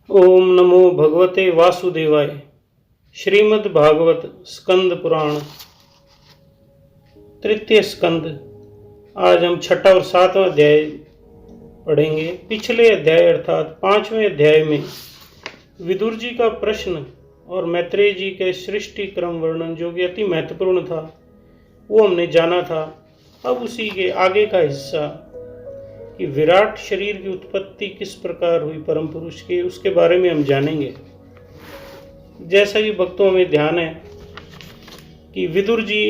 ओम नमो भगवते वासुदेवाय। श्रीमद् भागवत स्कंद पुराण तृतीय स्कंद। आज हम छठा और सातवां अध्याय पढ़ेंगे। पिछले अध्याय अर्थात पांचवें अध्याय में विदुर जी का प्रश्न और मैत्रेय जी के सृष्टि क्रम वर्णन जो कि अति महत्वपूर्ण था वो हमने जाना था। अब उसी के आगे का हिस्सा कि विराट शरीर की उत्पत्ति किस प्रकार हुई परम पुरुष की, उसके बारे में हम जानेंगे। जैसा कि भक्तों में ध्यान है कि विदुर जी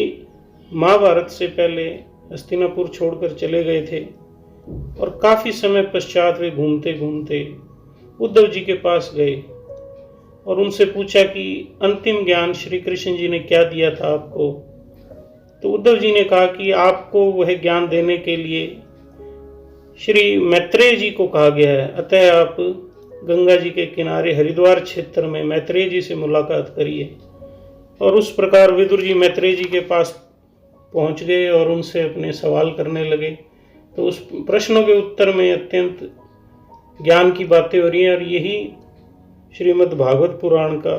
महाभारत से पहले हस्तिनापुर छोड़कर चले गए थे और काफ़ी समय पश्चात वे घूमते घूमते उद्धव जी के पास गए और उनसे पूछा कि अंतिम ज्ञान श्री कृष्ण जी ने क्या दिया था आपको। तो उद्धव जी ने कहा कि आपको वह ज्ञान देने के लिए श्री मैत्रेय जी को कहा गया है, अतः आप गंगा जी के किनारे हरिद्वार क्षेत्र में मैत्रेय जी से मुलाकात करिए। और उस प्रकार विदुर जी मैत्रेय जी के पास पहुंच गए और उनसे अपने सवाल करने लगे। तो उस प्रश्नों के उत्तर में अत्यंत ज्ञान की बातें हो रही हैं और यही श्रीमद् भागवत पुराण का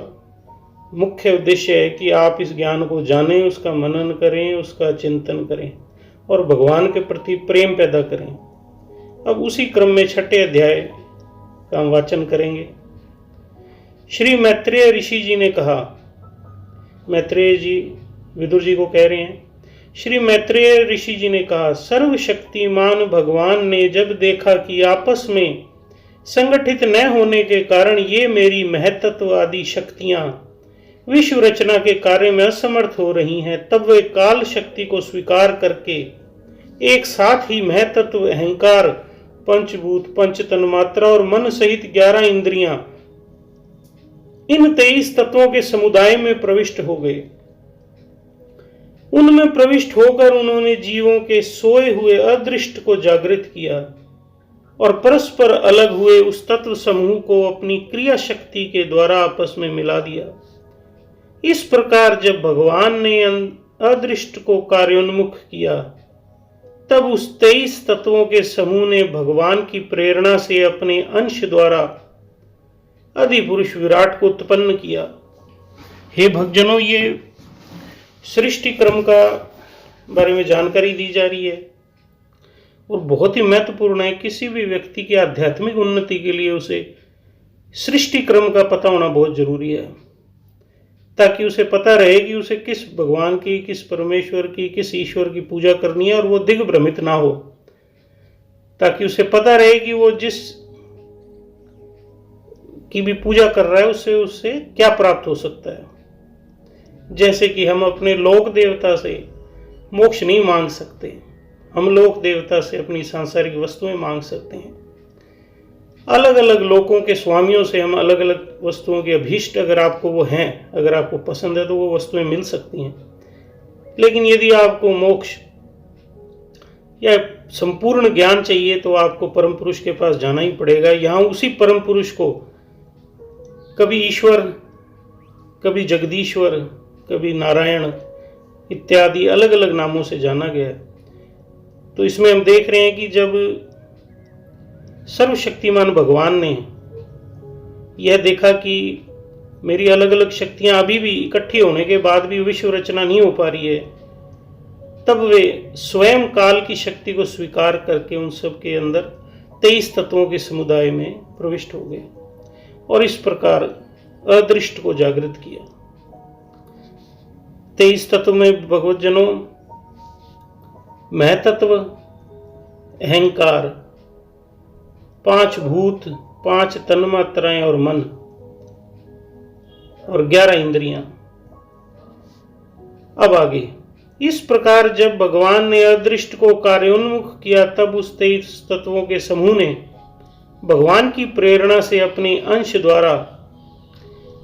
मुख्य उद्देश्य है कि आप इस ज्ञान को जानें, उसका मनन करें, उसका चिंतन करें और भगवान के प्रति प्रेम पैदा करें। अब उसी क्रम में छठे अध्याय का हम वाचन करेंगे। श्री मैत्रेय ऋषि जी ने कहा, मैत्रेय जी विदुर जी को कह रहे हैं, श्री मैत्रेय ऋषि जी ने कहा, सर्वशक्तिमान भगवान ने जब देखा कि आपस में संगठित न होने के कारण ये मेरी महतत्व आदि शक्तियां विश्व रचना के कार्य में असमर्थ हो रही हैं, तब वे काल शक्ति को स्वीकार करके एक साथ ही महतत्व अहंकार, पंचभूत, पंच तन्मात्रा और मन सहित 11 इंद्रियां इन 23 तत्वों के समुदाय में प्रविष्ट हो गए। उनमें प्रविष्ट होकर उन्होंने जीवों के सोए हुए अदृष्ट को जागृत किया और परस्पर अलग हुए उस तत्व समूह को अपनी क्रिया शक्ति के द्वारा आपस में मिला दिया। इस प्रकार जब भगवान ने अदृष्ट को कार्योन्मुख किया तब उस 23 तत्वों के समूह ने भगवान की प्रेरणा से अपने अंश द्वारा अधिपुरुष विराट को उत्पन्न किया। हे भक्तजनों, ये सृष्टि क्रम का बारे में जानकारी दी जा रही है और बहुत ही महत्वपूर्ण है। किसी भी व्यक्ति की आध्यात्मिक उन्नति के लिए उसे सृष्टि क्रम का पता होना बहुत जरूरी है, ताकि उसे पता रहे कि उसे किस भगवान की, किस परमेश्वर की, किस ईश्वर की पूजा करनी है और वो दिग्भ्रमित ना हो, ताकि उसे पता रहे कि वो जिस की भी पूजा कर रहा है उससे क्या प्राप्त हो सकता है। जैसे कि हम अपने लोक देवता से मोक्ष नहीं मांग सकते, हम लोक देवता से अपनी सांसारिक वस्तुएं मांग सकते हैं। अलग अलग लोकों के स्वामियों से हम अलग अलग वस्तुओं के अभीष्ट, अगर आपको वो हैं, अगर आपको पसंद है तो वो वस्तुएं मिल सकती हैं। लेकिन यदि आपको मोक्ष या संपूर्ण ज्ञान चाहिए तो आपको परम पुरुष के पास जाना ही पड़ेगा। यहाँ उसी परम पुरुष को कभी ईश्वर, कभी जगदीश्वर, कभी नारायण इत्यादि अलग अलग नामों से जाना गया है। तो इसमें हम देख रहे हैं कि जब सर्वशक्तिमान भगवान ने यह देखा कि मेरी अलग अलग शक्तियां अभी भी इकट्ठी होने के बाद भी विश्व रचना नहीं हो पा रही है, तब वे स्वयं काल की शक्ति को स्वीकार करके उन सब के अंदर 23 तत्वों के समुदाय में प्रविष्ट हो गए और इस प्रकार अदृष्ट को जागृत किया। 23 तत्व में भगवतजनों महतत्व, अहंकार, 5 भूत, 5 तन्मात्राएं और मन और 11 इंद्रियां। अब आगे, इस प्रकार जब भगवान ने अदृष्ट को कार्योन्मुख किया तब उस 23 तत्वों के समूह ने भगवान की प्रेरणा से अपने अंश द्वारा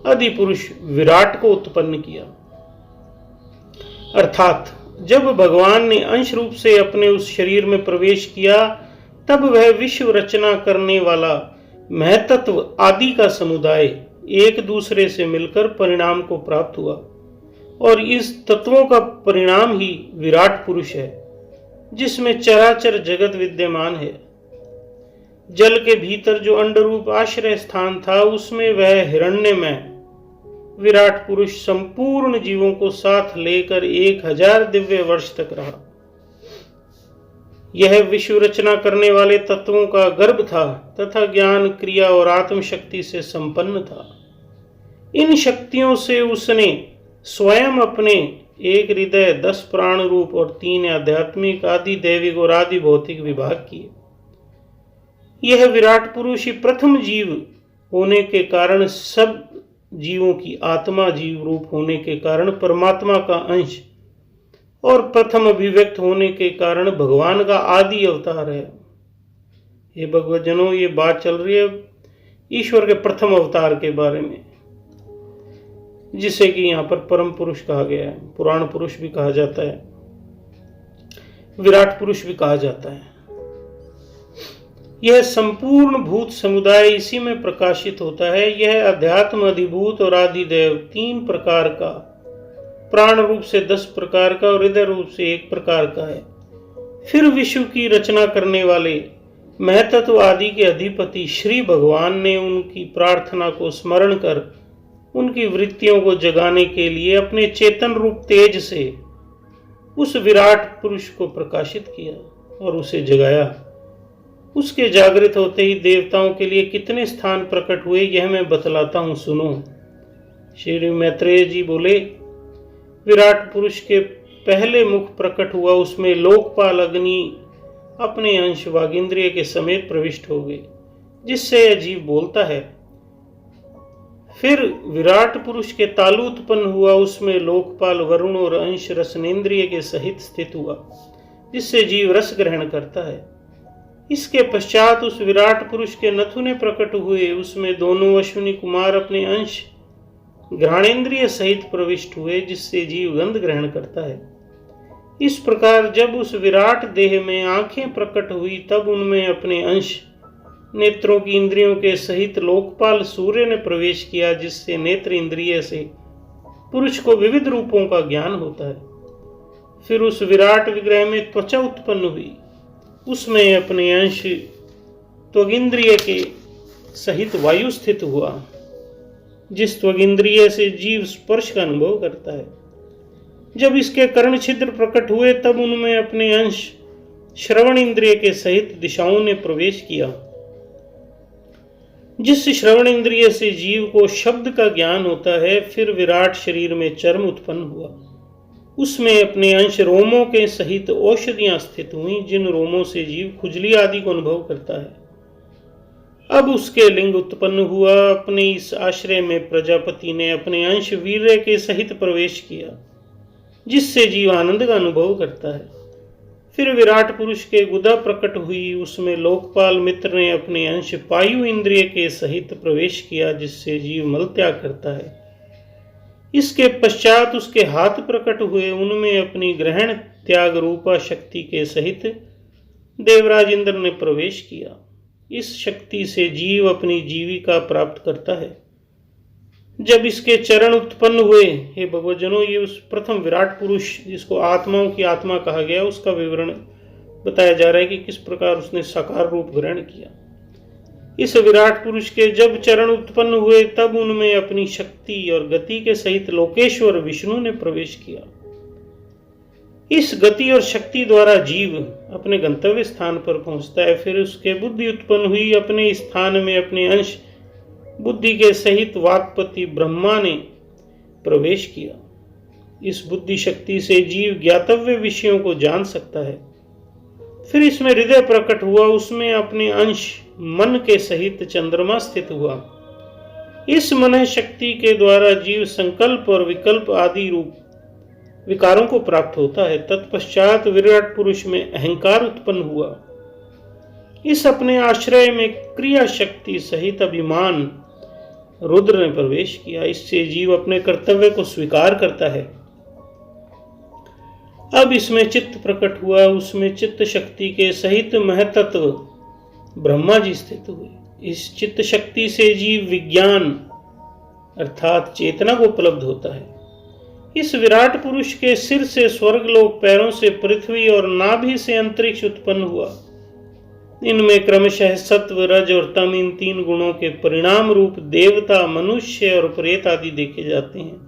अधिपुरुष विराट को उत्पन्न किया। अर्थात जब भगवान ने अंश रूप से अपने उस शरीर में प्रवेश किया तब वह विश्व रचना करने वाला महतत्व आदि का समुदाय एक दूसरे से मिलकर परिणाम को प्राप्त हुआ और इस तत्वों का परिणाम ही विराट पुरुष है जिसमें चराचर जगत विद्यमान है। जल के भीतर जो अंडरूप आश्रय स्थान था, उसमें वह हिरण्यमय विराट पुरुष संपूर्ण जीवों को साथ लेकर 1000 दिव्य वर्ष तक रहा। यह विश्व रचना करने वाले तत्वों का गर्भ था तथा ज्ञान, क्रिया और आत्म शक्ति से संपन्न था। इन शक्तियों से उसने स्वयं अपने 1 हृदय, 10 प्राण रूप और 3 आध्यात्मिक, आदि दैविक और आदि भौतिक विभाग किए। यह विराट पुरुष ही प्रथम जीव होने के कारण सब जीवों की आत्मा, जीव रूप होने के कारण परमात्मा का अंश और प्रथम अभिव्यक्त होने के कारण भगवान का आदि अवतार है। ये भगवतजनों, ये बात चल रही है ईश्वर के प्रथम अवतार के बारे में, जिसे कि यहाँ पर परम पुरुष कहा गया है, पुराण पुरुष भी कहा जाता है, विराट पुरुष भी कहा जाता है। यह संपूर्ण भूत समुदाय इसी में प्रकाशित होता है। यह अध्यात्म, अधिभूत और आदिदेव 3 प्रकार का, प्राण रूप से 10 प्रकार का और हृदय रूप से 1 प्रकार का है। फिर विश्व की रचना करने वाले महतत्व आदि के अधिपति श्री भगवान ने उनकी प्रार्थना को स्मरण कर उनकी वृत्तियों को जगाने के लिए अपने चेतन रूप तेज से उस विराट पुरुष को प्रकाशित किया और उसे जगाया। उसके जागृत होते ही देवताओं के लिए कितने स्थान प्रकट हुए, यह मैं बतलाता हूं, सुनो। श्री मैत्रेय जी बोले, विराट पुरुष के पहले मुख प्रकट हुआ, उसमें लोकपाल अग्नि अपने अंश वागिंद्रिय के समेत प्रविष्ट हो गए, जिससे यह जीव बोलता है। फिर विराट पुरुष के तालु उत्पन्न हुआ, उसमें लोकपाल वरुण और अंश रसनेन्द्रिय के सहित स्थित हुआ, जिससे जीव रस ग्रहण करता है। इसके पश्चात उस विराट पुरुष के नथुने प्रकट हुए, उसमें दोनों अश्विनी कुमार अपने अंश घ्राणेन्द्रिय सहित प्रविष्ट हुए, जिससे जीव गंध ग्रहण करता है। इस प्रकार जब उस विराट देह में आंखें प्रकट हुई, तब उनमें अपने अंश नेत्रों की इंद्रियों के सहित लोकपाल सूर्य ने प्रवेश किया, जिससे नेत्र इंद्रिय से पुरुष को विविध रूपों का ज्ञान होता है। फिर उस विराट विग्रह में त्वचा उत्पन्न हुई, उसमें अपने अंश त्वगिंद्रिय के सहित वायु स्थित हुआ, जिस त्वगिंद्रिय से जीव स्पर्श का अनुभव करता है। जब इसके कर्ण छिद्र प्रकट हुए, तब उनमें अपने अंश श्रवण इंद्रिय के सहित दिशाओं ने प्रवेश किया, जिस श्रवण इंद्रिय से जीव को शब्द का ज्ञान होता है। फिर विराट शरीर में चर्म उत्पन्न हुआ, उसमें अपने अंश रोमों के सहित औषधियां स्थित हुई, जिन रोमों से जीव खुजली आदि को अनुभव करता है। अब उसके लिंग उत्पन्न हुआ, अपने इस आश्रय में प्रजापति ने अपने अंश वीर्य के सहित प्रवेश किया, जिससे जीव आनंद का अनुभव करता है। फिर विराट पुरुष के गुदा प्रकट हुई, उसमें लोकपाल मित्र ने अपने अंश पायु इंद्रिय के सहित प्रवेश किया, जिससे जीव मल त्याग करता है। इसके पश्चात उसके हाथ प्रकट हुए, उनमें अपनी ग्रहण त्याग रूपा शक्ति के सहित देवराज इंद्र ने प्रवेश किया। इस शक्ति से जीव अपनी जीविका प्राप्त करता है। जब इसके चरण उत्पन्न हुए, हे भगवतजनों, ये उस प्रथम विराट पुरुष जिसको आत्माओं की आत्मा कहा गया, उसका विवरण बताया जा रहा है कि किस प्रकार उसने साकार रूप ग्रहण किया। इस विराट पुरुष के जब चरण उत्पन्न हुए, तब उनमें अपनी शक्ति और गति के सहित लोकेश्वर विष्णु ने प्रवेश किया। इस गति और शक्ति द्वारा जीव अपने गंतव्य स्थान पर पहुंचता है। फिर उसके बुद्धि उत्पन्न हुई, अपने स्थान में अपने अंश बुद्धि के सहित वाक्पति ब्रह्मा ने प्रवेश किया। इस बुद्धि शक्ति से जीव ज्ञातव्य विषयों को जान सकता है। फिर इसमें हृदय प्रकट हुआ, उसमें अपने अंश मन के सहित चंद्रमा स्थित हुआ। इस मन शक्ति के द्वारा जीव संकल्प और विकल्प आदि रूप विकारों को प्राप्त होता है। तत्पश्चात विराट पुरुष में अहंकार उत्पन्न हुआ। इस अपने आश्रय में क्रिया शक्ति सहित अभिमान रुद्र ने प्रवेश किया। इससे जीव अपने कर्तव्य को स्वीकार करता है। अब इसमें चित्त प्रकट हुआ, उसमें चित्त शक्ति के सहित महतत्व ब्रह्मा जी स्थित हुए। इस चित्त शक्ति से जीव विज्ञान अर्थात चेतना को उपलब्ध होता है। इस विराट पुरुष के सिर से स्वर्गलोक, पैरों से पृथ्वी और नाभि से अंतरिक्ष उत्पन्न हुआ। इनमें क्रमशः सत्व, रज और तम, इन 3 गुणों के परिणाम रूप देवता, मनुष्य और प्रेत आदि देखे जाते हैं।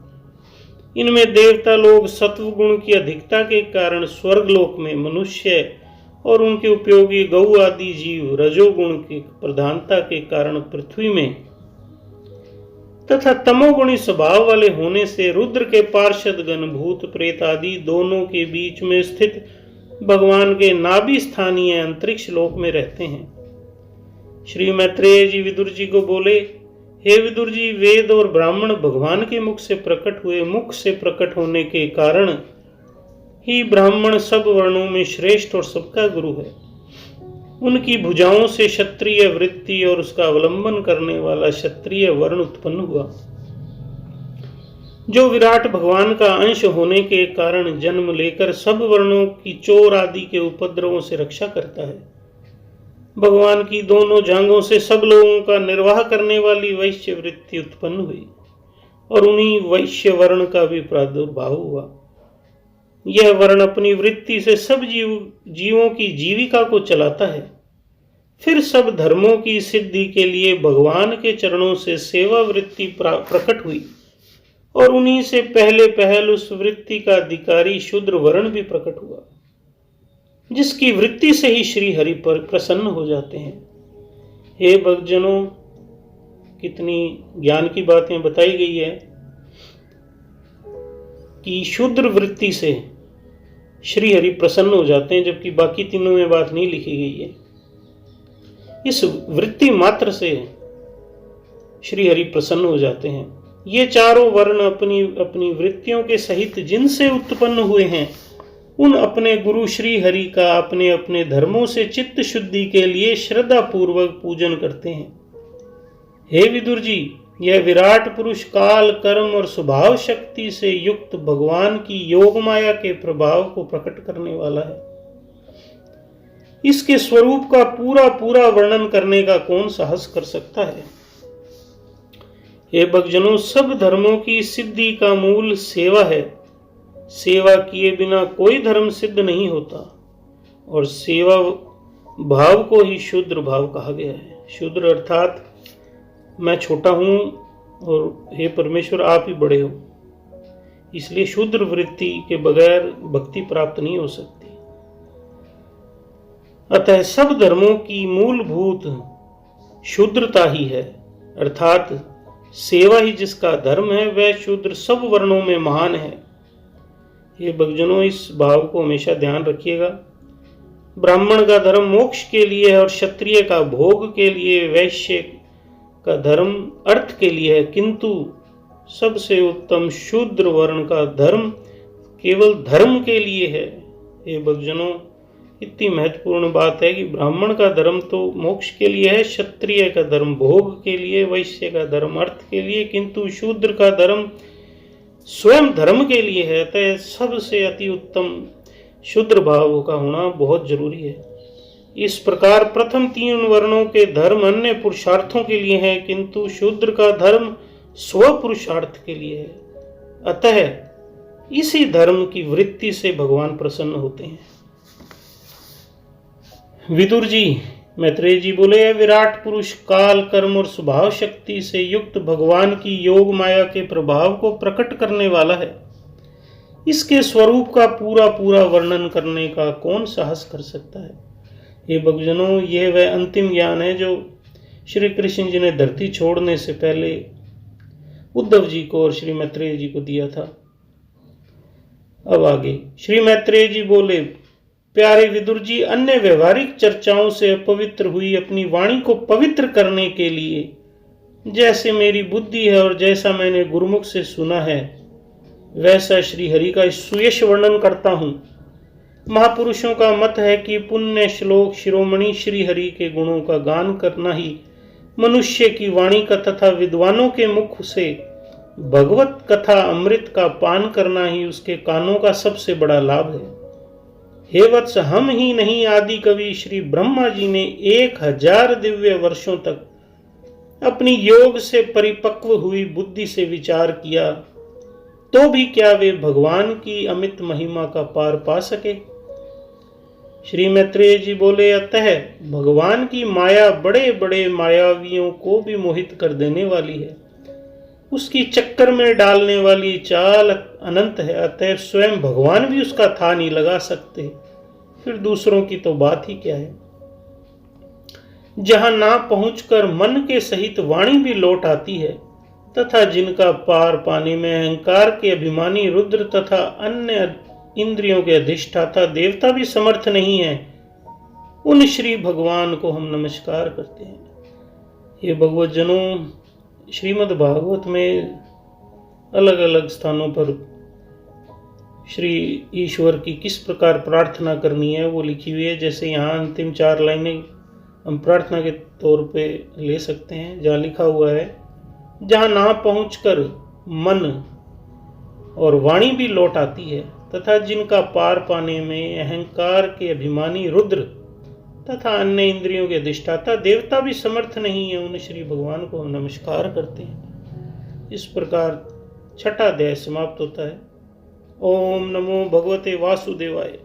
इनमें देवता लोग सत्व गुण की अधिकता के कारण स्वर्गलोक में, मनुष्य और उनके उपयोगी गौ आदि जीव रजोगुण की प्रधानता के कारण पृथ्वी में, तथा तमोगुणी स्वभाव वाले होने से रुद्र के पार्षद गण, भूत प्रेत आदि दोनों के बीच में स्थित भगवान के नाभि स्थानीय अंतरिक्ष लोक में रहते हैं। श्री मैत्रेय जी विदुर जी को बोले, हे विदुर जी, वेद और ब्राह्मण भगवान के मुख से प्रकट हुए, मुख से प्रकट होने के कारण ही ब्राह्मण सब वर्णों में श्रेष्ठ और सबका गुरु है। उनकी भुजाओं से क्षत्रिय वृत्ति और उसका अवलंबन करने वाला क्षत्रिय वर्ण उत्पन्न हुआ, जो विराट भगवान का अंश होने के कारण जन्म लेकर सब वर्णों की चोर आदि के उपद्रवों से रक्षा करता है। भगवान की दोनों जांघों से सब लोगों का निर्वाह करने वाली वैश्य वृत्ति उत्पन्न हुई और उन्हीं वैश्य वर्ण का भी प्रादुर्भाव हुआ। यह वर्ण अपनी वृत्ति से सब जीवों की जीविका को चलाता है। फिर सब धर्मों की सिद्धि के लिए भगवान के चरणों से सेवा वृत्ति प्रकट हुई और उन्हीं से पहले पहल उस वृत्ति का अधिकारी शूद्र वर्ण भी प्रकट हुआ, जिसकी वृत्ति से ही श्री हरि पर प्रसन्न हो जाते हैं। हे भक्तजनों, कितनी ज्ञान की बातें बताई गई है कि शूद्र वृत्ति से श्री हरि प्रसन्न हो जाते हैं, जबकि बाकी तीनों में बात नहीं लिखी गई है। इस वृत्ति मात्र से श्री हरि प्रसन्न हो जाते हैं। ये चारों वर्ण अपनी अपनी वृत्तियों के सहित जिनसे उत्पन्न हुए हैं, उन अपने गुरु श्री हरि का अपने अपने धर्मों से चित्त शुद्धि के लिए श्रद्धा पूर्वक पूजन करते हैं। हे विदुर जी, यह विराट पुरुष काल, कर्म और स्वभाव शक्ति से युक्त भगवान की योग माया के प्रभाव को प्रकट करने वाला है। इसके स्वरूप का पूरा पूरा वर्णन करने का कौन साहस कर सकता है। हे भक्तजनों, सब धर्मों की सिद्धि का मूल सेवा है। सेवा किए बिना कोई धर्म सिद्ध नहीं होता और सेवा भाव को ही शूद्र भाव कहा गया है। शूद्र अर्थात मैं छोटा हूं और हे परमेश्वर आप ही बड़े हो, इसलिए शूद्र वृत्ति के बगैर भक्ति प्राप्त नहीं हो सकती। अतः सब धर्मों की मूलभूत शूद्रता ही है, अर्थात सेवा ही जिसका धर्म है वह शूद्र सब वर्णों में महान है। ये भक्तजनों, इस भाव को हमेशा ध्यान रखिएगा। ब्राह्मण का धर्म मोक्ष के लिए है और क्षत्रिय का भोग के लिए, वैश्य का धर्म अर्थ के लिए है, किंतु सबसे उत्तम शूद्र वर्ण का धर्म केवल धर्म के लिए है। ये भक्तजनों, इतनी महत्वपूर्ण बात है कि ब्राह्मण का धर्म तो मोक्ष के लिए है, क्षत्रिय का धर्म भोग के लिए, वैश्य का धर्म अर्थ के लिए, किंतु शूद्र का धर्म स्वयं धर्म के लिए है। अतः सबसे अति उत्तम शूद्र भाव का होना बहुत जरूरी है। इस प्रकार प्रथम 3 वर्णों के धर्म अन्य पुरुषार्थों के लिए है, किंतु शूद्र का धर्म स्व पुरुषार्थ के लिए है। अतः इसी धर्म की वृत्ति से भगवान प्रसन्न होते हैं। विदुर जी, मैत्रेय जी बोले, विराट पुरुष काल, कर्म और स्वभाव शक्ति से युक्त भगवान की योग माया के प्रभाव को प्रकट करने वाला है। इसके स्वरूप का पूरा पूरा वर्णन करने का कौन साहस कर सकता है। ये भक्तजनों, यह वह अंतिम ज्ञान है जो श्री कृष्ण जी ने धरती छोड़ने से पहले उद्धव जी को और श्री मैत्रेय जी को दिया था। अब आगे श्री मैत्रेय जी बोले, प्यारे विदुर जी, अन्य व्यवहारिक चर्चाओं से अपवित्र हुई अपनी वाणी को पवित्र करने के लिए जैसे मेरी बुद्धि है और जैसा मैंने गुरुमुख से सुना है, वैसा श्री हरि का सुयश वर्णन करता हूं। महापुरुषों का मत है कि पुण्य श्लोक शिरोमणि श्री हरि के गुणों का गान करना ही मनुष्य की वाणी का तथा विद्वानों के मुख से भगवत कथा अमृत का पान करना ही उसके कानों का सबसे बड़ा लाभ है। हे वत्स, हम ही नहीं, आदि कवि श्री ब्रह्मा जी ने 1000 दिव्य वर्षों तक अपनी योग से परिपक्व हुई बुद्धि से विचार किया, तो भी क्या वे भगवान की अमित महिमा का पार पा सके। श्री मैत्रेय जी बोले, अतः भगवान की माया बड़े बड़े मायावियों को भी मोहित कर देने वाली है, उसकी चक्कर में डालने वाली चाल अनंत है, अतः स्वयं भगवान भी उसका था नहीं लगा सकते, फिर दूसरों की तो बात ही क्या है। जहां ना पहुंचकर मन के सहित वाणी भी लौट आती है, तथा जिनका पार पाने में अहंकार के अभिमानी रुद्र तथा अन्य इंद्रियों के अधिष्ठाता देवता भी समर्थ नहीं है, उन श्री भगवान को हम नमस्कार करते हैं। ये भगवत जनों, श्रीमद् भागवत में अलग अलग स्थानों पर श्री ईश्वर की किस प्रकार प्रार्थना करनी है वो लिखी हुई है। जैसे यहाँ अंतिम 4 लाइनें हम प्रार्थना के तौर पे ले सकते हैं, जहाँ लिखा हुआ है, जहाँ ना पहुंचकर मन और वाणी भी लौट आती है, तथा जिनका पार पाने में अहंकार के अभिमानी रुद्र तथा अन्य इंद्रियों के अधिष्ठाता देवता भी समर्थ नहीं है, उन श्री भगवान को हम नमस्कार करते हैं। इस प्रकार 6वां अध्याय समाप्त होता है। ओम नमो भगवते वासुदेवाय।